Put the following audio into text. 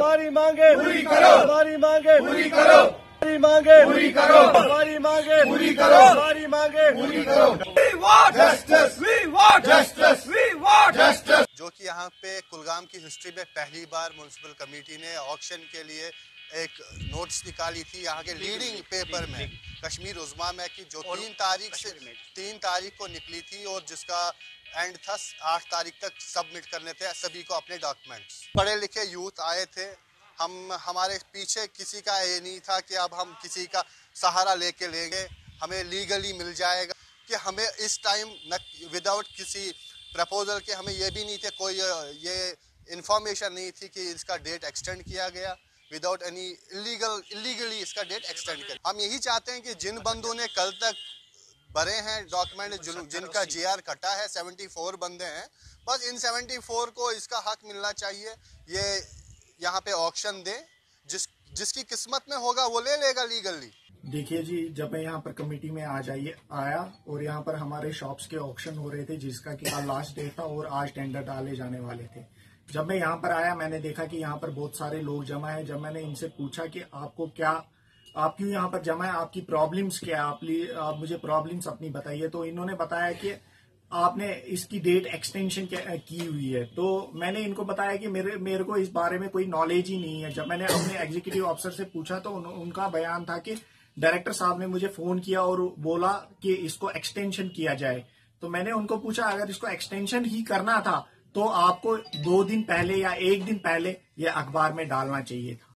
हमारी मांगे पूरी करो, हमारी मांगे पूरी करो, हमारी मांगे पूरी करो, हमारी मांगे पूरी करो, हमारी मांगे पूरी करो। We want Justice, we want justice, we want justice। जो कि यहाँ पे कूलगाम की हिस्ट्री में पहली बार म्यूनसिपल कमेटी ने ऑक्शन के लिए एक नोट्स निकाली थी यहाँ के लीडिंग पेपर में कश्मीर उज़्मा में कि जो 3 तारीख को निकली थी और जिसका एंड था 8 तारीख तक सबमिट करने थे सभी को अपने डॉक्यूमेंट्स। पढ़े लिखे यूथ आए थे, हमारे पीछे किसी का ये नहीं था कि अब हम किसी का सहारा लेके लेंगे, हमें लीगली मिल जाएगा कि हमें इस टाइम विदाउट किसी प्रपोजल के हमें ये भी नहीं थे, कोई ये इन्फॉर्मेशन नहीं थी कि इसका डेट एक्सटेंड किया गया विदाउट एनी इलीगली इसका डेट एक्सटेंड कर। हम यही चाहते हैं कि जिन बंदों ने कल तक भरे हैं डॉक्यूमेंट, जिनका जीआर कटा है 74 बंदे हैं, बस इन 74 को इसका हक मिलना चाहिए। ये यहाँ पे ऑक्शन दे, जिसकी किस्मत में होगा वो ले लेगा लीगली। देखिए जी, जब मैं यहाँ पर कमेटी में आया और यहाँ पर हमारे शॉप्स के ऑक्शन हो रहे थे जिसका कि कल लास्ट डे था और आज टेंडर डाले जाने वाले थे। जब मैं यहाँ पर आया मैंने देखा कि यहाँ पर बहुत सारे लोग जमा है। जब मैंने इनसे पूछा कि आप क्यों यहाँ पर जमा है, आपकी प्रॉब्लम्स क्या है, आप मुझे प्रॉब्लम्स अपनी बताइए, तो इन्होंने बताया कि आपने इसकी डेट एक्सटेंशन की हुई है। तो मैंने इनको बताया कि मेरे को इस बारे में कोई नॉलेज ही नहीं है। जब मैंने अपने एग्जीक्यूटिव ऑफिसर से पूछा तो उनका बयान था कि डायरेक्टर साहब ने मुझे फोन किया और बोला कि इसको एक्सटेंशन किया जाए। तो मैंने उनको पूछा अगर इसको एक्सटेंशन ही करना था तो आपको 2 दिन पहले या 1 दिन पहले ये अखबार में डालना चाहिए था।